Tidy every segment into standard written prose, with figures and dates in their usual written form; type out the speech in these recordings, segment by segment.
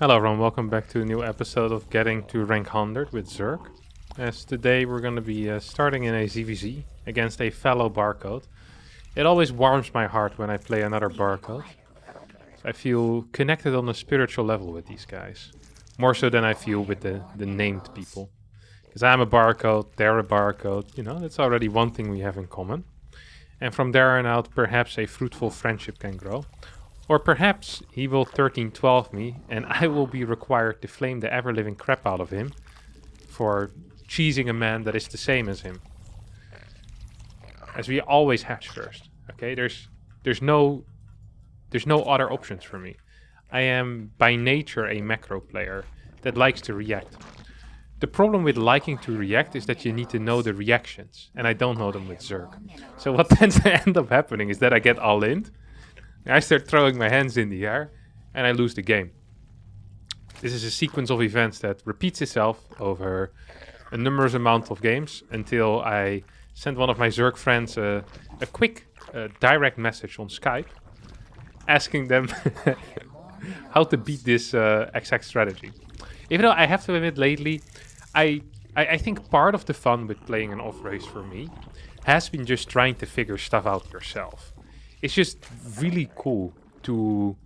Hello everyone, welcome back to a new episode of Getting to Rank 100 with Zerg. As today we're going to be starting in a ZVZ against a fellow barcode. It always warms my heart when I play another barcode. I feel connected on a spiritual level with these guys. More so than I feel with the named people. Because I'm a barcode, they're a barcode, you know, that's already one thing we have in common. And from there on out, perhaps a fruitful friendship can grow. Or perhaps he will 1312 me and I will be required to flame the ever-living crap out of him for cheesing a man that is the same as him. As we always hatch first, okay? There's no other options for me. I am by nature a macro player that likes to react. The problem with liking to react is that you need to know the reactions, and I don't know them with Zerg. So what tends to end up happening is that I get all-in, I start throwing my hands in the air, and I lose the game. This is a sequence of events that repeats itself over a numerous amount of games until I send one of my Zerg friends a quick direct message on Skype asking them how to beat this exact strategy. Even though I have to admit lately, I think part of the fun with playing an off race for me has been just trying to figure stuff out yourself. It's just really cool to...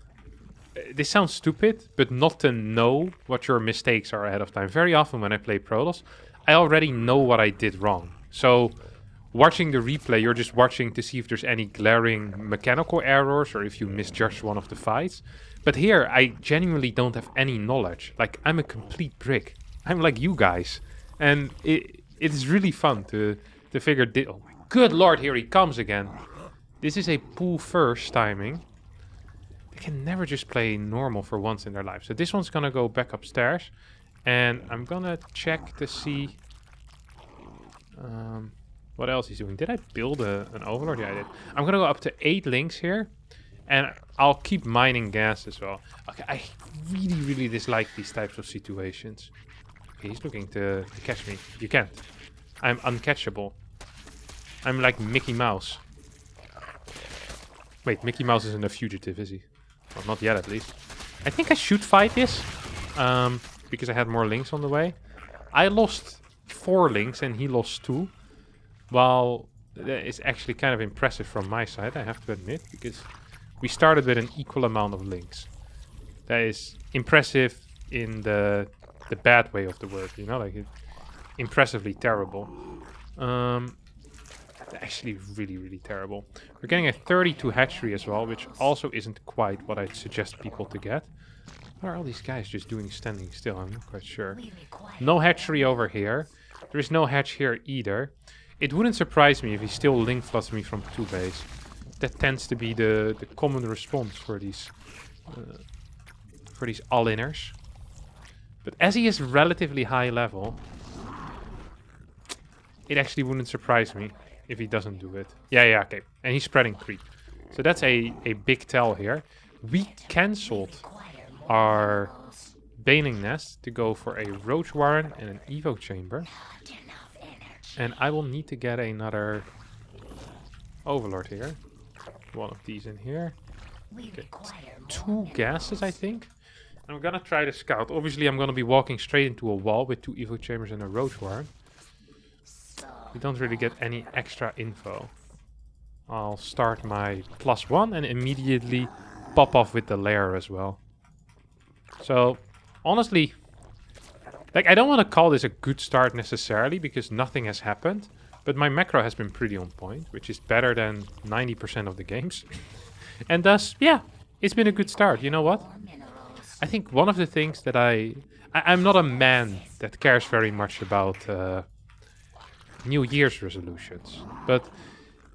this sounds stupid, but not to know what your mistakes are ahead of time. Very often when I play Protoss, I already know what I did wrong. So watching the replay, you're just watching to see if there's any glaring mechanical errors or if you misjudged one of the fights. But here, I genuinely don't have any knowledge. Like, I'm a complete brick. I'm like you guys. And it's really fun to figure... oh my good lord, here he comes again. This is a pool first timing. They can never just play normal for once in their life. So this one's gonna go back upstairs. And I'm gonna check to see what else he's doing. Did I build an overlord? Yeah, I did. I'm gonna go up to 8 links here. And I'll keep mining gas as well. Okay, I really dislike these types of situations. Okay, he's looking to catch me. You can't. I'm uncatchable. I'm like Mickey Mouse. Wait, Mickey Mouse isn't a fugitive, is he? Well, not yet, at least. I think I should fight this, because I had more links on the way. I lost 4 links and he lost 2. While that is actually kind of impressive from my side, I have to admit, because we started with an equal amount of links. That is impressive in the bad way of the word, you know, like impressively terrible. Actually really terrible. We're getting a 32 hatchery as well, which also isn't quite what I'd suggest people to get. What are all these guys just doing standing still? I'm not quite sure. No hatchery over here. There is no hatch here either. It wouldn't surprise me if he still link floods me from 2 base. That tends to be the common response for these all-inners. But as he is relatively high level, it actually wouldn't surprise me if he doesn't do it. Yeah, okay. And he's spreading creep. So that's a big tell here. We cancelled our Baning Nest to go for a Roach Warren and an Evo Chamber. And I will need to get another Overlord here. One of these in here. Okay. 2 gases, I think. I'm gonna try to scout. Obviously, I'm gonna be walking straight into a wall with 2 Evo Chambers and a Roach Warren. We don't really get any extra info. I'll start my +1 and immediately pop off with the lair as well. So, honestly, like, I don't want to call this a good start necessarily because nothing has happened. But my macro has been pretty on point, which is better than 90% of the games. And thus, yeah, it's been a good start. You know what? I think one of the things that I'm not a man that cares very much about New Year's resolutions. But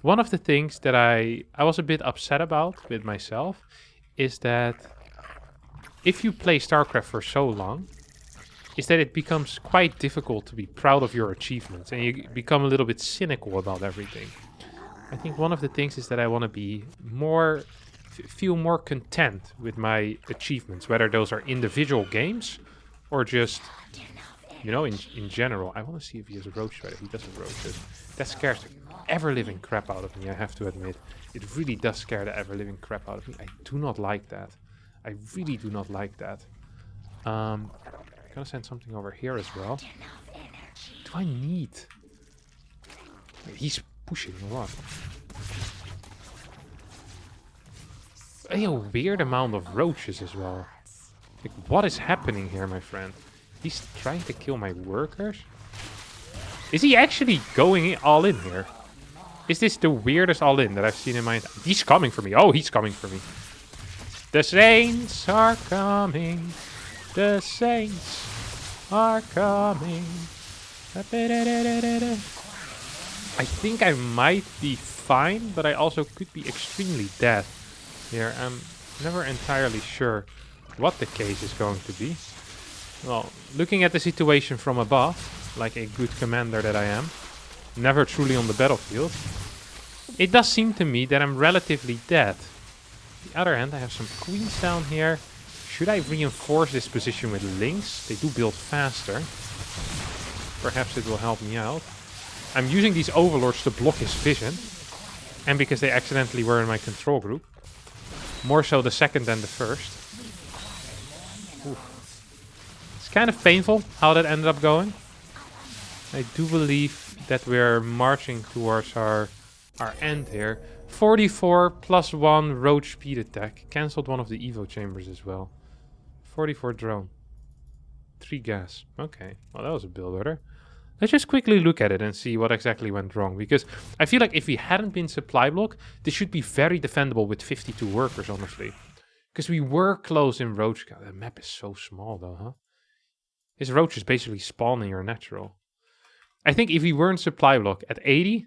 one of the things that I was a bit upset about with myself is that if you play StarCraft for so long, is that it becomes quite difficult to be proud of your achievements and you become a little bit cynical about everything. I think one of the things is that I want to be feel more content with my achievements, whether those are individual games or just, you know, in general. I want to see if he has a roach rider. He doesn't roaches. That scares the ever-living crap out of me, I have to admit. It really does scare the ever-living crap out of me. I do not like that. I really do not like that. Gonna send something over here as well. Do I need... He's pushing a lot. A weird amount of roaches as well. Like, what is happening here, my friend? He's trying to kill my workers? Is he actually going all in here? Is this the weirdest all in that I've seen in my... He's coming for me. Oh, he's coming for me. The saints are coming. The saints are coming. I think I might be fine, but I also could be extremely dead here. I'm never entirely sure what the case is going to be. Well, looking at the situation from above, like a good commander that I am, never truly on the battlefield, it does seem to me that I'm relatively dead. On the other hand, I have some queens down here. Should I reinforce this position with links? They do build faster. Perhaps it will help me out. I'm using these overlords to block his vision. And because they accidentally were in my control group. More so the second than the first. Oof. It's kind of painful how that ended up going. I do believe that we're marching towards our end here. 44 plus 1 roach speed attack. Cancelled one of the Evo chambers as well. 44 drone. 3 gas. Okay, well that was a build order. Let's just quickly look at it and see what exactly went wrong. Because I feel like if we hadn't been supply block, this should be very defendable with 52 workers, honestly. Because we were close in roach. God, the map is so small though, huh? His roach is basically spawning your natural. I think if we weren't supply block at 80,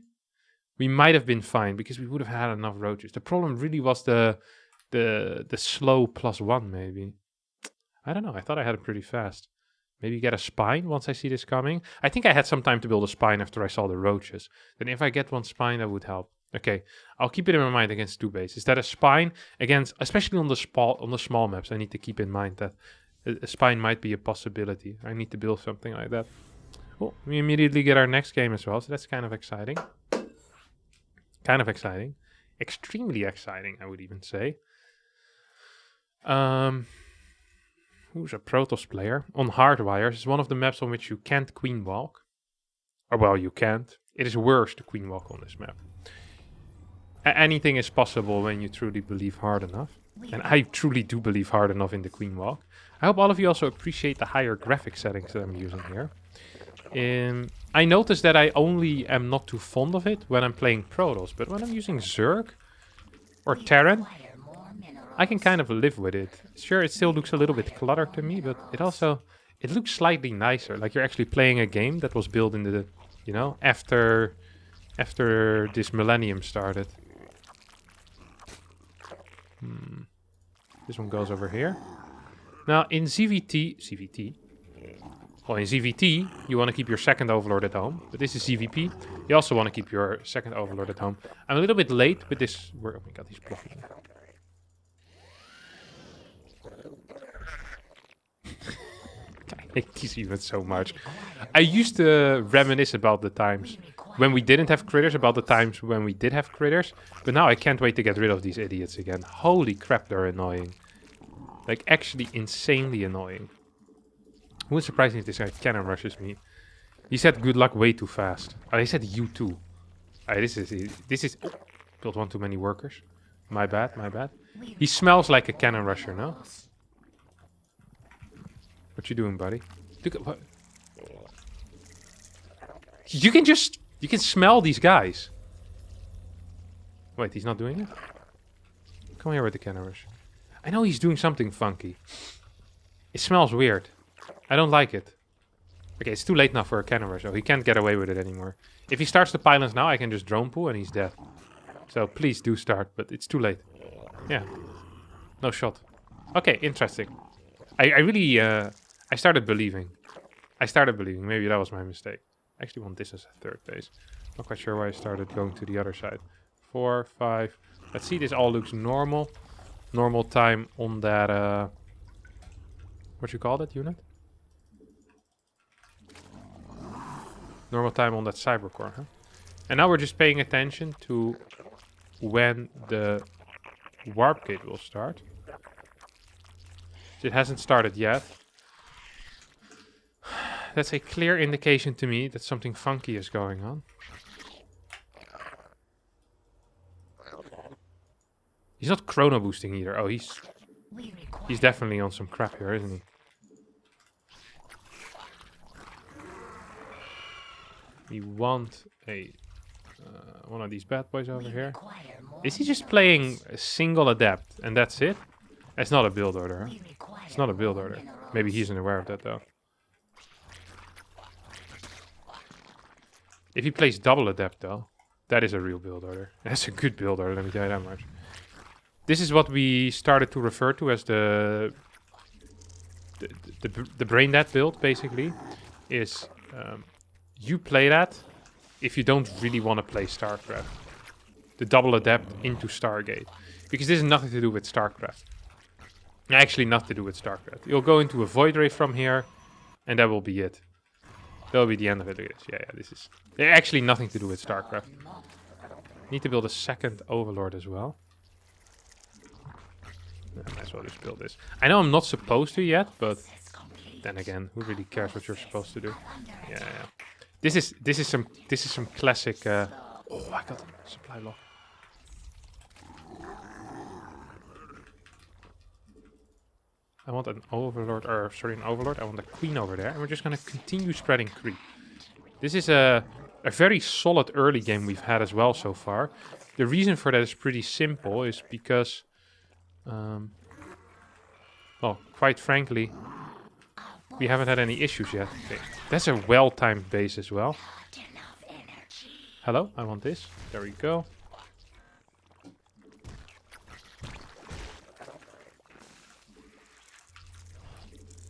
we might have been fine because we would have had enough roaches. The problem really was the slow +1 maybe. I don't know. I thought I had it pretty fast. Maybe get a spine once I see this coming. I think I had some time to build a spine after I saw the roaches. Then if I get one spine, that would help. Okay, I'll keep it in my mind against 2 base. Is that a spine against, especially on the small maps? I need to keep in mind that a spine might be a possibility. I need to build something like that. Oh, we immediately get our next game as well, so that's kind of exciting. Kind of exciting. Extremely exciting, I would even say. Who's a Protoss player? On Hardwires is one of the maps on which you can't queen walk. Or well, you can't. It is worse to queen walk on this map. Anything is possible when you truly believe hard enough. And I truly do believe hard enough in the queen walk. I hope all of you also appreciate the higher graphic settings that I'm using here. I noticed that I only am not too fond of it when I'm playing Protoss, but when I'm using Zerg or Terran, I can kind of live with it. Sure, it still looks a little bit cluttered to me, but it looks slightly nicer. Like you're actually playing a game that was built in the, you know, after this millennium started. This one goes over here. Now in ZVT, well, in ZVT, you want to keep your second overlord at home. But this is ZVP. You also want to keep your second overlord at home. I'm a little bit late with this. Oh my god, he's blocking. I hate these units so much. I used to reminisce about the times when we didn't have critters, about the times when we did have critters. But now I can't wait to get rid of these idiots again. Holy crap, they're annoying. Like, actually insanely annoying. Wouldn't surprise me if this guy cannon rushes me. He said good luck way too fast. Oh, he said you too. This is oh, built one too many workers. My bad, my bad. He smells like a cannon rusher, no? What you doing, buddy? Look at what? You can smell these guys. Wait, he's not doing it? Come here with the cannon rush. I know he's doing something funky. It smells weird. I don't like it. Okay, it's too late now for a cannon rush, so he can't get away with it anymore. If he starts the pylons now, I can just drone pull and he's dead. So please do start, but it's too late. Yeah. No shot. Okay, interesting. I really, I started believing. Maybe that was my mistake. I actually want this as a third base. Not quite sure why I started going to the other side. 4, 5. Let's see, this all looks normal. Normal time on that, what you call that unit? Normal time on that cybercore, huh? And now we're just paying attention to when the warp gate will start. It hasn't started yet. That's a clear indication to me that something funky is going on. He's not chrono boosting either. Oh, he's definitely on some crap here, isn't he? We want a one of these bad boys over here. Is he just playing a single adept and that's it? It's not a build order. It's not a build order. Maybe he isn't aware of that though. If he plays double adept though, that is a real build order. That's a good build order, let me tell you that much. This is what we started to refer to as the brain dead build, basically. Is you play that if you don't really want to play StarCraft. The double adept into Stargate. Because this has nothing to do with StarCraft. Actually, nothing to do with StarCraft. You'll go into a Void Ray from here, and that will be it. That will be the end of it. Yeah, this is... actually nothing to do with StarCraft. Need to build a second Overlord as well. Might as well just build this. I know I'm not supposed to yet, but then again, who really cares what you're supposed to do? Yeah. This is some classic. Oh, I got a supply lock. I want an Overlord, or sorry, an Overlord. I want a Queen over there, and we're just gonna continue spreading creep. This is a very solid early game we've had as well so far. The reason for that is pretty simple, is because. Well, quite frankly, we haven't had any issues yet. Okay. That's a well-timed base as well. Hello, I want this. There we go.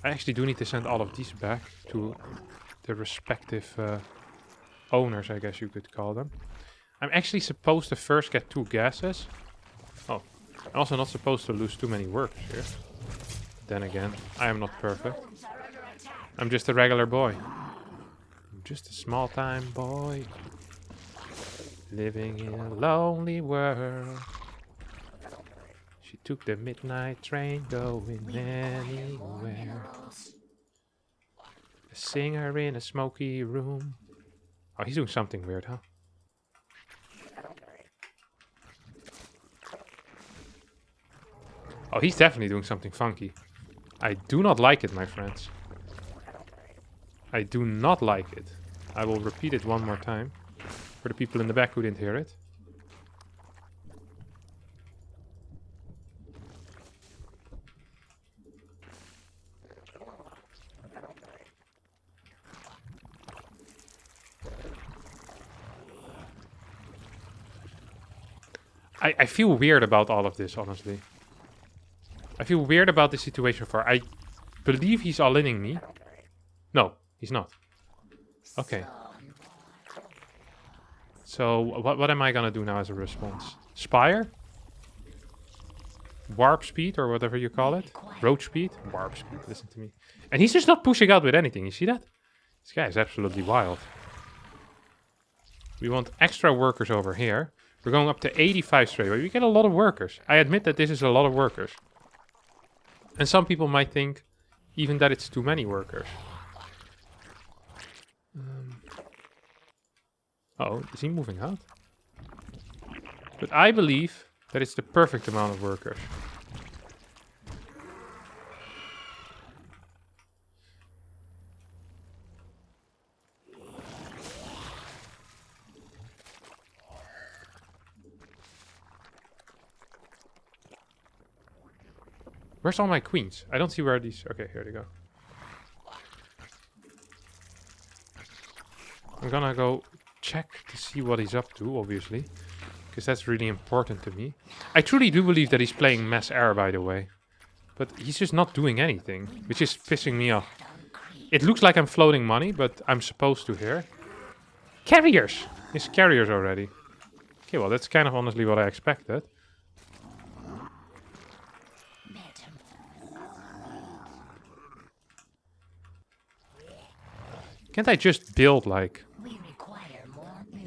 I actually do need to send all of these back to the respective owners, I guess you could call them. I'm actually supposed to first get 2 gases. Oh. I'm also not supposed to lose too many workers here. Then again, I am not perfect. I'm just a regular boy. I'm just a small-time boy. Living in a lonely world. She took the midnight train going anywhere. A singer in a smoky room. Oh, he's doing something weird, huh? Oh, he's definitely doing something funky. I do not like it, my friends. I do not like it. I will repeat it one more time. For the people in the back who didn't hear it. I feel weird about all of this, honestly. I feel weird about the situation for. I believe he's all-inning me. No, he's not. Okay. So, what am I gonna do now as a response? Spire? Warp speed, or whatever you call it? Road speed? Warp speed, listen to me. And he's just not pushing out with anything, you see that? This guy is absolutely wild. We want extra workers over here. We're going up to 85 straight away. We get a lot of workers. I admit that this is a lot of workers. And some people might think even that it's too many workers. Oh, is he moving out? But I believe that it's the perfect amount of workers. Where's all my queens? I don't see where these... Okay, here they go. I'm gonna go check to see what he's up to, obviously. Because that's really important to me. I truly do believe that he's playing mass air, by the way. But he's just not doing anything, which is pissing me off. It looks like I'm floating money, but I'm supposed to here. Carriers! It's carriers already. Okay, well, that's kind of honestly what I expected. Can't I just build, like,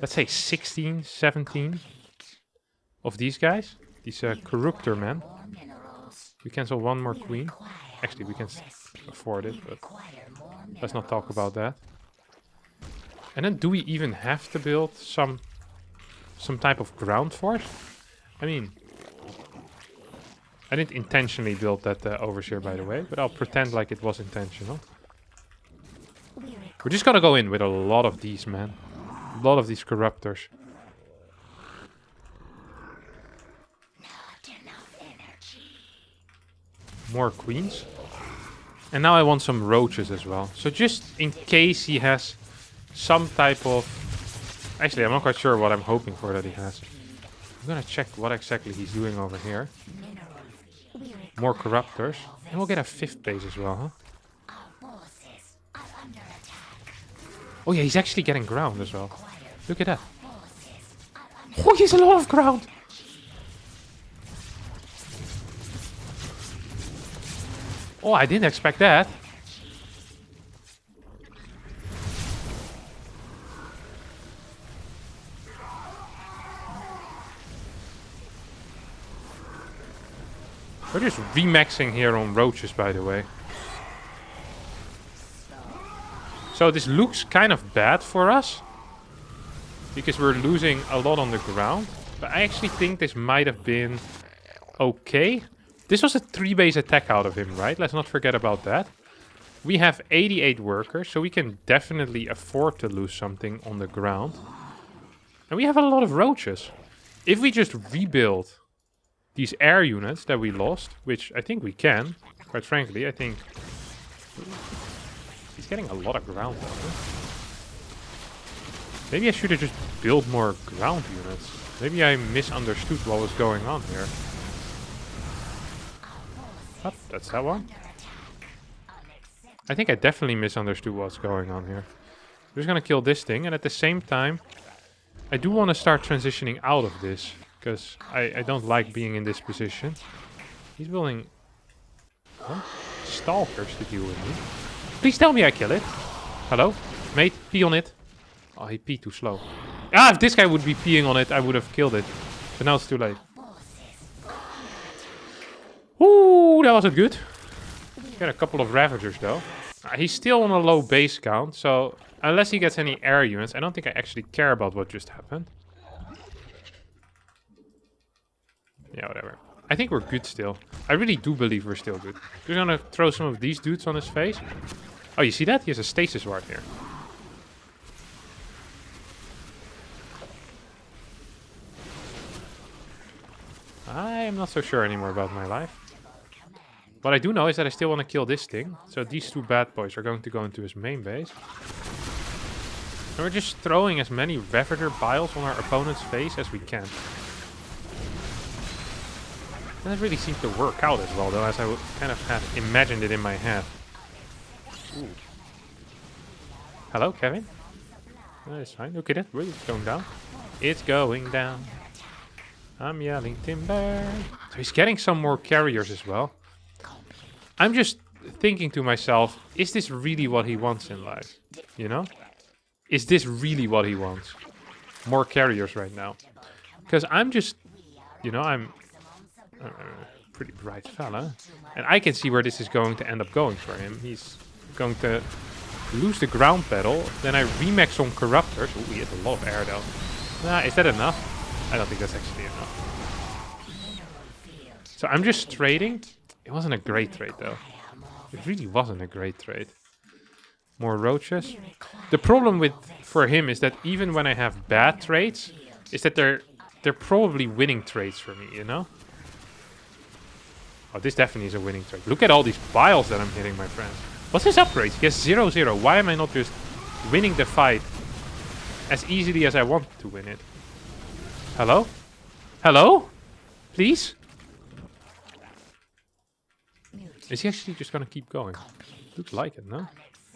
let's say 16, 17 of these guys? These corruptor men. We cancel one more queen. Actually, we can... afford it, but let's not talk about that. And then do we even have to build some type of ground force? I mean, I didn't intentionally build that overseer, by the way, but I'll pretend like it was intentional. We're just gonna go in with a lot of these, man. A lot of these corruptors. More queens. And now I want some roaches as well. So just in case he has some type of... Actually, I'm not quite sure what I'm hoping for that he has. I'm gonna check what exactly he's doing over here. More corruptors. And we'll get a 5th base as well, huh? Oh yeah, he's actually getting ground as well. Look at that. Oh, he has a lot of ground! Oh, I didn't expect that. We're just remaxing here on roaches, by the way. So this looks kind of bad for us, because we're losing a lot on the ground. But I actually think this might have been okay. This was a 3-base attack out of him, right? Let's not forget about that. We have 88 workers, so we can definitely afford to lose something on the ground. And we have a lot of roaches. If we just rebuild these air units that we lost, which I think we can, quite frankly, I think... He's getting a lot of ground though, huh? Maybe I should have just built more ground units. Maybe I misunderstood what was going on here. Oh, that's that one. I think I definitely misunderstood what's going on here. We're just gonna kill this thing, and at the same time, I do want to start transitioning out of this, because I don't like being in this position. He's building stalkers to deal with me. Please tell me I kill it. Hello? Mate, pee on it. Oh, he peed too slow. Ah, if this guy would be peeing on it, I would have killed it. But now it's too late. Ooh, that wasn't good. Got a couple of Ravagers though. He's still on a low base count, so unless he gets any air units, I don't think I actually care about what just happened. Yeah, whatever. I think we're good still. I really do believe we're still good. We're gonna throw some of these dudes on his face. Oh, you see that? He has a stasis ward here. I am not so sure anymore about my life. What I do know is that I still want to kill this thing. So these two bad boys are going to go into his main base. And we're just throwing as many Ravager Biles on our opponent's face as we can. And that really seemed to work out as well, though, as I would kind of had imagined it in my head. Ooh. Hello, Kevin? That's fine. Look at it. Really, it's going down. It's going down. I'm yelling timber. So he's getting some more carriers as well. I'm just thinking to myself, is this really what he wants in life? You know? Is this really what he wants? More carriers right now. Because I'm just, you know, I'm a pretty bright fella. And I can see where this is going to end up going for him. He's going to lose the ground battle. Then I remax on Corruptors. Ooh, he has a lot of air though. Nah, is that enough? I don't think that's actually enough. So I'm just trading. It wasn't a great trade though. It really wasn't a great trade. More roaches. The problem for him is that even when I have bad trades, is that they're probably winning trades for me, you know? Oh, this definitely is a winning trade. Look at all these biles that I'm hitting, my friends. What's his upgrade? He has 0-0. Why am I not just winning the fight as easily as I want to win it? Hello? Hello? Please? Is he actually just gonna keep going? Looks like it, no?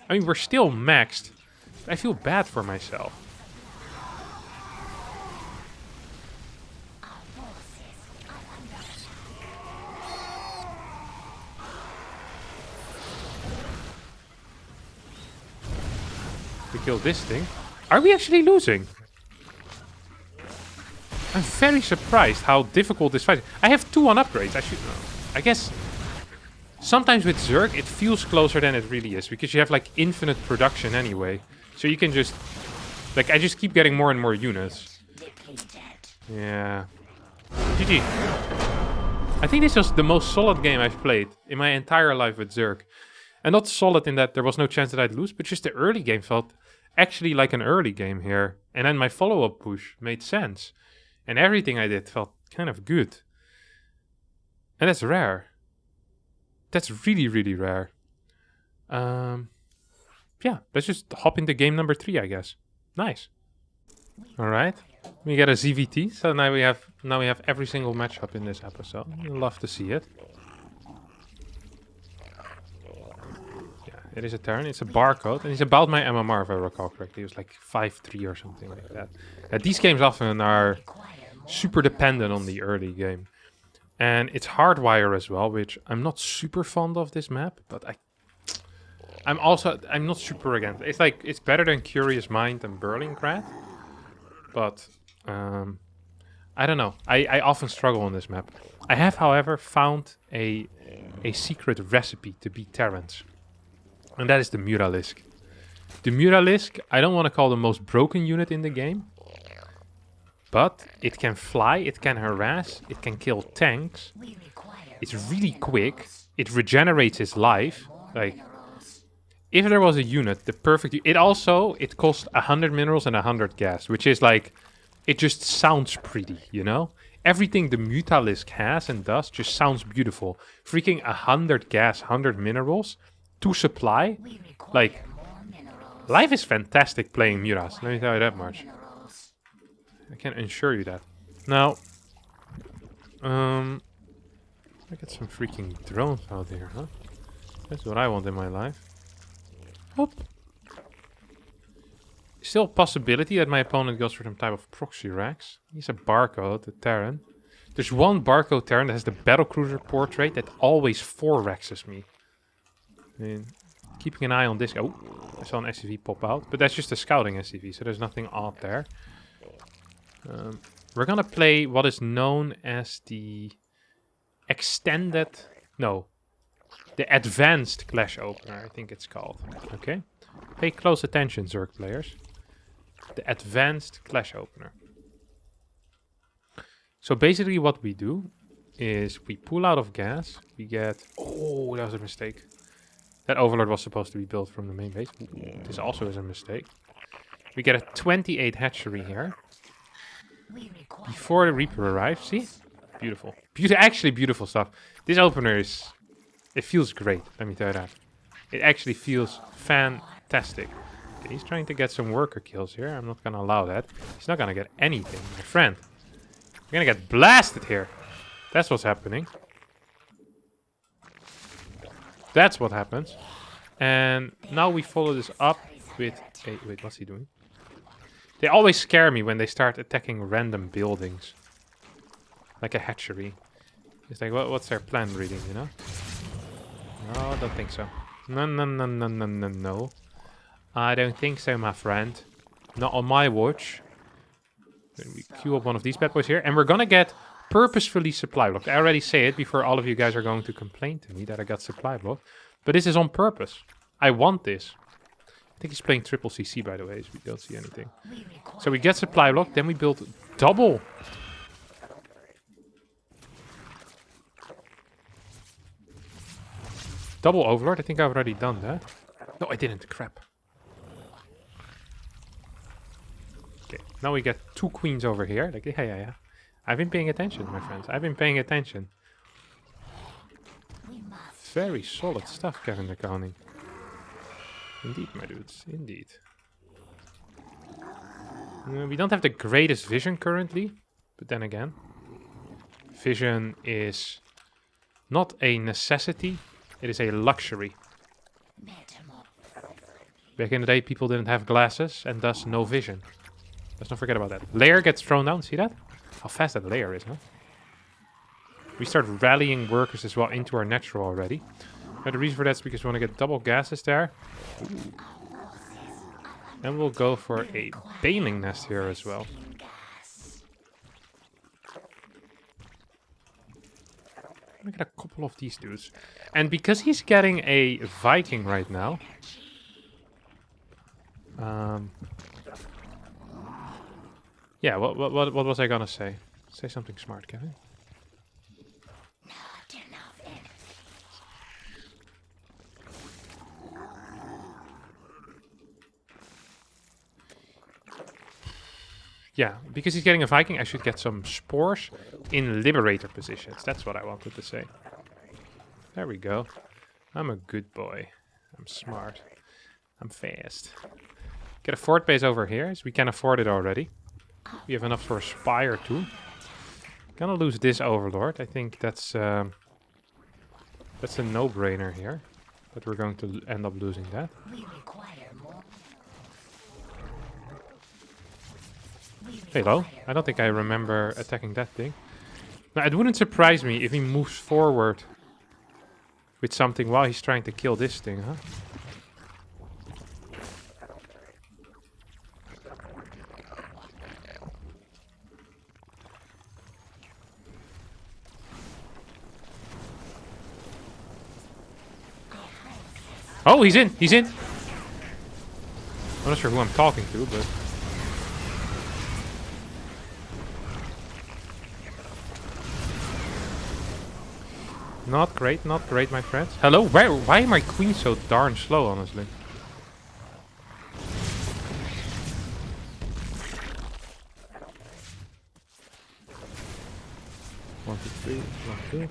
I mean, we're still maxed. I feel bad for myself. We killed this thing. Are we actually losing? I'm very surprised how difficult this fight is. I have 2 on upgrades. I should know. I guess Sometimes with Zerg, it feels closer than it really is, because you have like infinite production anyway. So you can just, like, I just keep getting more and more units. Yeah. GG. I think this was the most solid game I've played in my entire life with Zerg. And not solid in that there was no chance that I'd lose, but just the early game felt actually like an early game here. And then my follow-up push made sense. And everything I did felt kind of good. And that's rare. That's really, really rare. Yeah, let's just hop into game number 3, I guess. Nice. All right, we get a ZVT. So now we have every single matchup in this episode. Love to see it. Yeah, it is a Terran. It's a barcode, and he's about my MMR if I recall correctly. It was like 5-3 or something like that. These games often are super dependent on the early game. And it's hardwire as well, which I'm not super fond of this map, but I'm not super against it. It's like, it's better than Curious Mind and Berlingrad, but I don't know. I often struggle on this map. I have, however, found a secret recipe to beat Terrans, and that is the Muralisk. The Muralisk, I don't want to call the most broken unit in the game, but it can fly, it can harass, it can kill tanks. It's really quick. It regenerates its life. Like, if there was a unit, the perfect... It costs 100 minerals and 100 gas, which is like... It just sounds pretty, you know? Everything the Mutalisk has and does just sounds beautiful. Freaking 100 gas, 100 minerals, 2 supply. Like, life is fantastic playing Muras, let me tell you that much. I can assure you that. Now, I get some freaking drones out here, huh? That's what I want in my life. Hop. Still a possibility that my opponent goes for some type of proxy racks. He's a barcode, a Terran. There's one barcode Terran that has the battlecruiser portrait that always 4-rexes me. I mean, keeping an eye on this. Oh, I saw an SCV pop out, but that's just a scouting SCV, so there's nothing odd there. We're gonna play what is known as the extended... No. The advanced Clash Opener, I think it's called. Okay? Pay close attention, Zerg players. The advanced Clash Opener. So basically what we do is we pull out of gas. We get... Oh, that was a mistake. That Overlord was supposed to be built from the main base. This also is a mistake. We get a 28 hatchery here. Before the Reaper arrives, see? Beautiful. Actually beautiful stuff. This opener is... It feels great, let me tell you that. It actually feels fantastic. Okay, he's trying to get some worker kills here. I'm not gonna allow that. He's not gonna get anything, my friend. You're gonna get blasted here. That's what's happening. That's what happens. And now we follow this up with... Hey, wait, what's he doing? They always scare me when they start attacking random buildings. Like a hatchery. It's like, what's their plan reading, you know? No, I don't think so. No. I don't think so, my friend. Not on my watch. Then we queue up one of these bad boys here. And we're gonna get purposefully supply blocked. I already say it before all of you guys are going to complain to me that I got supply blocked. But this is on purpose. I want this. I think he's playing triple CC, by the way, so we don't see anything. So we get supply block, then we build double. Double Overlord. I think I've already done that. No, I didn't. Crap. Okay, now we get 2 queens over here. Like, yeah. I've been paying attention, my friends. I've been paying attention. Very solid stuff, Kevin the Koning. Indeed, my dudes. Indeed. We don't have the greatest vision currently. But then again, vision is not a necessity. It is a luxury. Back in the day, people didn't have glasses and thus no vision. Let's not forget about that. Lair gets thrown down. See that? How fast that lair is, huh? We start rallying workers as well into our natural already. But the reason for that is because we want to get double gases there. Ooh. And we'll go for a baling nest here as well. I'm gonna get a couple of these dudes. And because he's getting a Viking right now... yeah, what was I gonna say? Say something smart, Kevin. Yeah, because he's getting a Viking, I should get some spores in liberator positions. That's what I wanted to say. There we go. I'm a good boy. I'm smart. I'm fast. Get a fort base over here, as we can afford it already. We have enough for a spire too. Gonna lose this overlord. I think that's a no-brainer here. But we're going to end up losing that. Hello. I don't think I remember attacking that thing. Now, it wouldn't surprise me if he moves forward with something while he's trying to kill this thing, huh? Oh, he's in! He's in! I'm not sure who I'm talking to, but... Not great, my friends. Hello? Why am I queen so darn slow, honestly? One, two, three, one, two.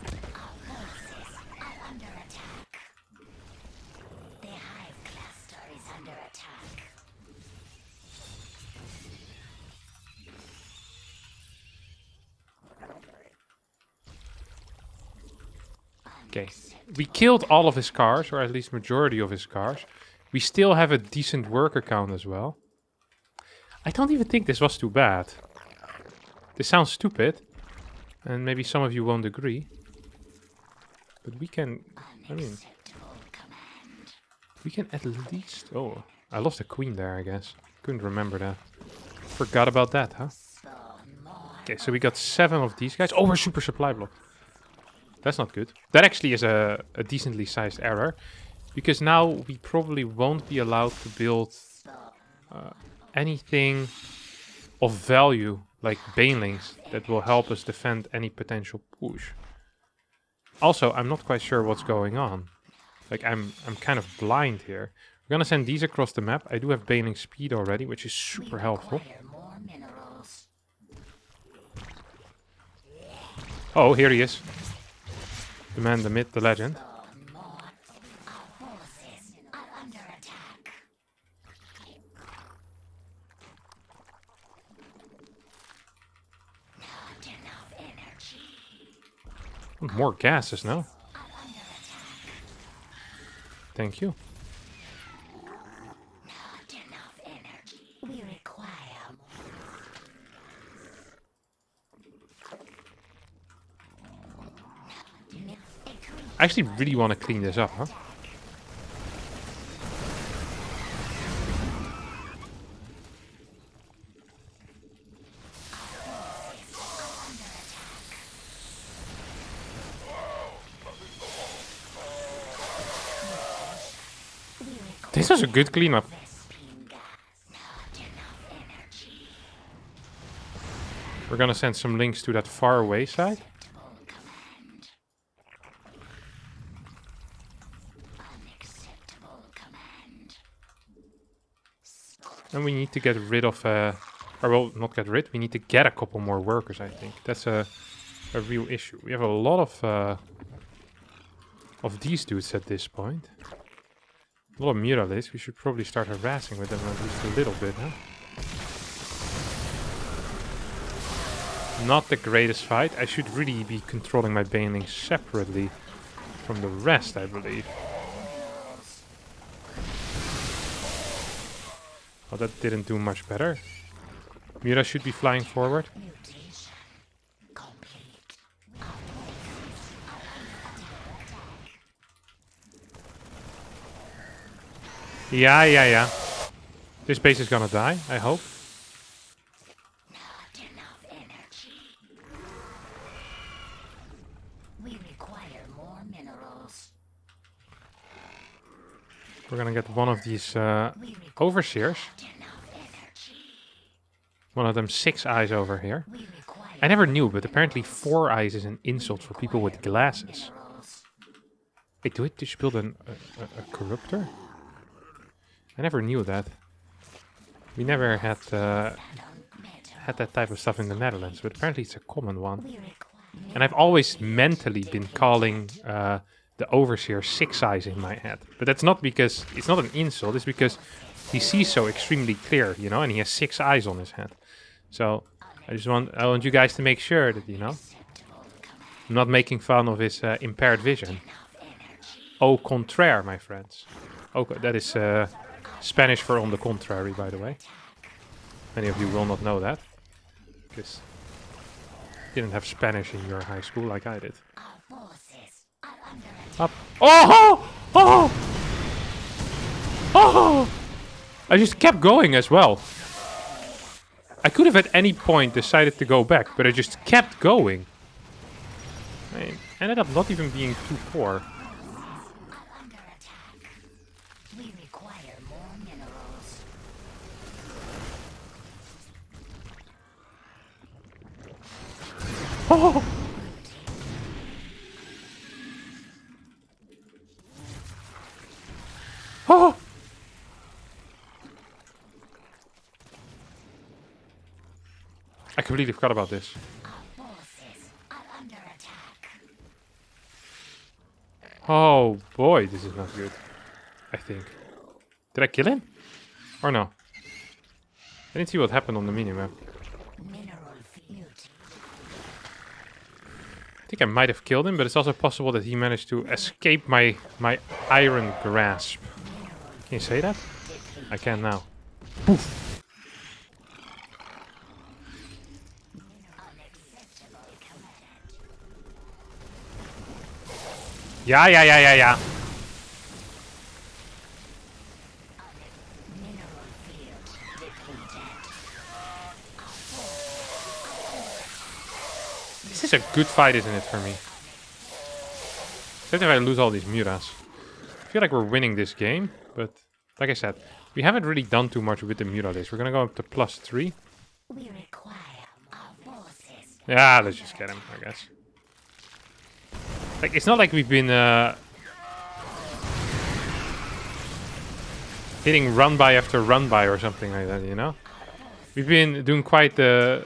Okay, we killed all of his cars, or at least majority of his cars. We still have a decent worker count as well. I don't even think this was too bad. This sounds stupid, and maybe some of you won't agree. But we can, I mean... we can at least... Oh, I lost a queen there, I guess. Couldn't remember that. Forgot about that, huh? Okay, so we got 7 of these guys. Oh, we're super supply blocked. That's not good. That actually is a decently sized error. Because now we probably won't be allowed to build anything of value, like banelings, that will help us defend any potential push. Also, I'm not quite sure what's going on. Like, I'm kind of blind here. We're gonna send these across the map. I do have baneling speed already, which is super helpful. Oh, here he is. The man, the myth, the legend. More gases now. Thank you. I actually really want to clean this up, huh? This was a good cleanup. We're gonna send some links to that far away side. And we need to get rid of, or well, not get rid, we need to get a couple more workers, I think. That's a real issue. We have a lot of these dudes at this point. A lot of mutalisks. We should probably start harassing with them at least a little bit, huh? Not the greatest fight. I should really be controlling my banelings separately from the rest, I believe. Oh, that didn't do much better. Mira should be flying forward. Yeah. This base is gonna die, I hope. We're gonna get one of these overseers. One of them 6 eyes over here. I never knew, but apparently 4 eyes is an insult for people with glasses. Wait, did you build a corruptor? I never knew that. We never had that type of stuff in the Netherlands, but apparently it's a common one. And I've always mentally been calling the overseer 6 eyes in my head. But that's not because it's not an insult, it's because he sees so extremely clear, you know, and he has 6 eyes on his head. So I want you guys to make sure that, you know, I'm not making fun of his impaired vision. Au contraire, my friends. Okay, that is Spanish for on the contrary, by the way. Many of you will not know that, because you didn't have Spanish in your high school like I did. Up. Oh! Oh! Oh! I just kept going as well. I could have at any point decided to go back, but I just kept going. I ended up not even being too poor. Oh! Oh! I completely forgot about this. Oh boy, this is not good. I think. Did I kill him? Or no? I didn't see what happened on the minimap. I think I might have killed him, but it's also possible that he managed to escape my iron grasp. Can you say that? I can now. Poof. Yeah. This is a good fight, isn't it, for me? Except if I lose all these mutas. I feel like we're winning this game, but like I said, we haven't really done too much with the muta list. We're gonna go up to +3. Yeah, let's just get him, I guess. Like, it's not like we've been hitting run by after run by or something like that, you know? We've been doing quite the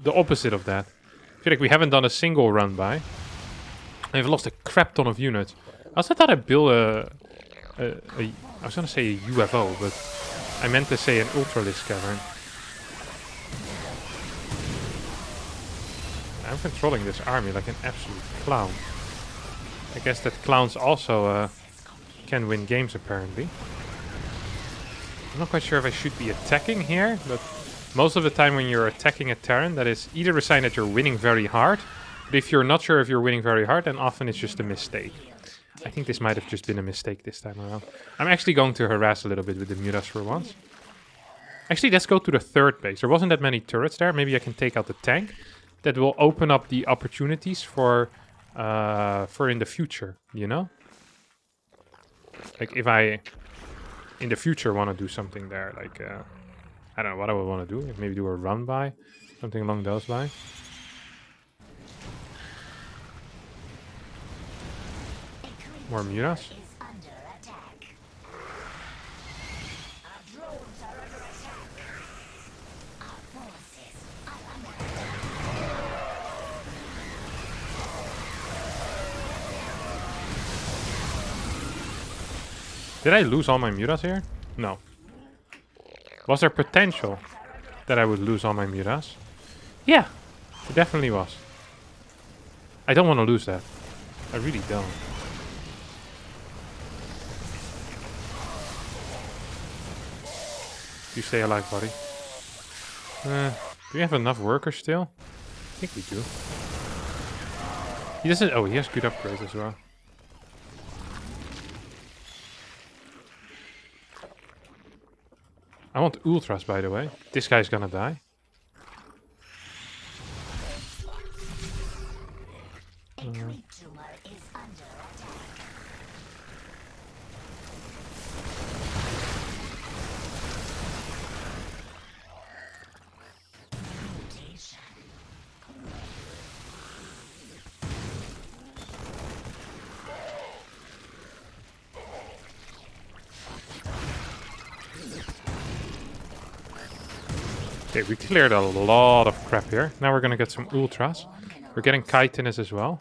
opposite of that. I feel like we haven't done a single run by. I've lost a crap ton of units. I also thought I'd build I was gonna say a UFO, but I meant to say an Ultralisk cavern. I'm controlling this army like an absolute clown. I guess that clowns also can win games, apparently. I'm not quite sure if I should be attacking here, but most of the time when you're attacking a Terran, that is either a sign that you're winning very hard, but if you're not sure if you're winning very hard, then often it's just a mistake. I think this might have just been a mistake this time around. I'm actually going to harass a little bit with the mutas for once. Actually, let's go to the 3rd base. There wasn't that many turrets there. Maybe I can take out the tank. That will open up the opportunities for in the future, you know? Like if I in the future want to do something there, like I don't know what I would want to do. Maybe do a run by, something along those lines. More mutas. Did I lose all my mutas here? No. Was there potential that I would lose all my mutas? Yeah, it definitely was. I don't want to lose that. I really don't. You stay alive, buddy. Do we have enough workers still? I think we do. He doesn't... Oh, he has good upgrades as well. I want ultras, by the way. This guy's gonna die. Okay, we cleared a lot of crap here. Now we're gonna get some ultras. We're getting chitinous as well.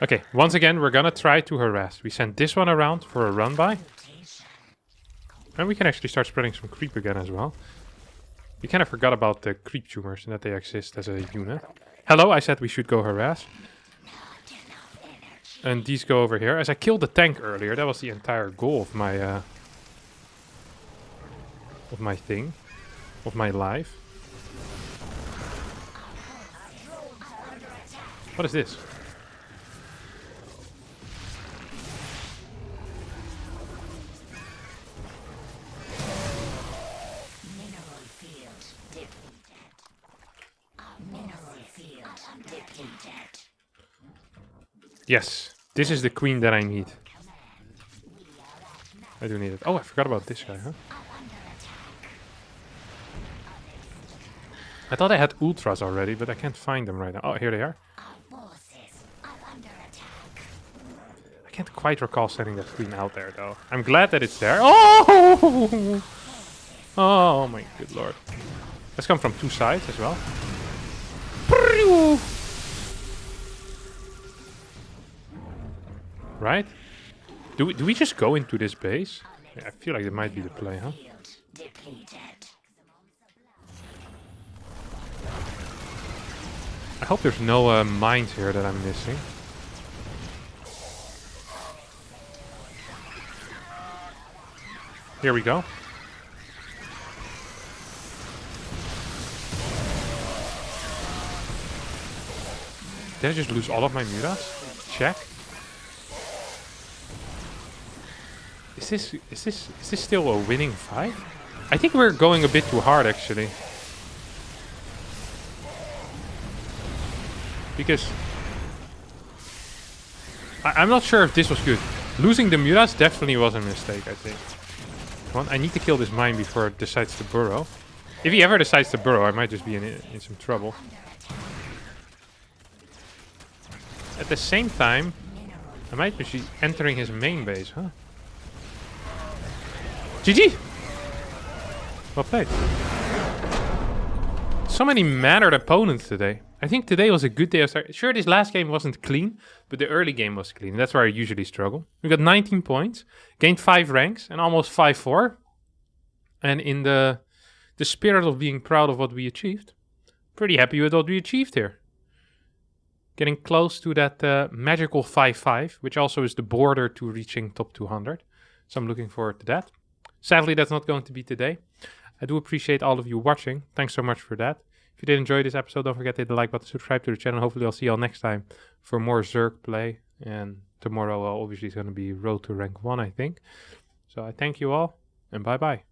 Okay, once again, we're gonna try to harass. We send this one around for a run by. And we can actually start spreading some creep again as well. We kind of forgot about the creep tumors and that they exist as a unit. Hello, I said we should go harass. And these go over here. As I killed the tank earlier, that was the entire goal of my thing. Of my life. What is this? Yes, this is the queen that I need. I do need it. Oh, I forgot about this guy, huh? I thought I had ultras already, but I can't find them right now. Oh, here they are. I can't quite recall sending that queen out there, though. I'm glad that it's there. Oh! Oh, my good lord. Let's come from two sides as well. Right? Do we just go into this base? Yeah, I feel like it might be the play, huh? I hope there's no mines here that I'm missing. Here we go. Did I just lose all of my mutas? Check. Is this still a winning fight? I think we're going a bit too hard actually. Because I'm not sure if this was good. Losing the mutas definitely was a mistake, I think. Come on, I need to kill this mine before it decides to burrow. If he ever decides to burrow, I might just be in some trouble. At the same time, I might be entering his main base, huh? GG! Well played. So many mannered opponents today. I think today was a good day of start. Sure, this last game wasn't clean, but the early game was clean. That's where I usually struggle. We got 19 points, gained 5 ranks, and almost 5-4. And in the spirit of being proud of what we achieved, pretty happy with what we achieved here. Getting close to that magical 5-5, which also is the border to reaching top 200. So I'm looking forward to that. Sadly, that's not going to be today. I do appreciate all of you watching. Thanks so much for that. If you did enjoy this episode, don't forget to hit the like button, subscribe to the channel. Hopefully I'll see you all next time for more Zerg play. And tomorrow obviously is going to be Road to Rank 1, I think. So I thank you all, and bye-bye.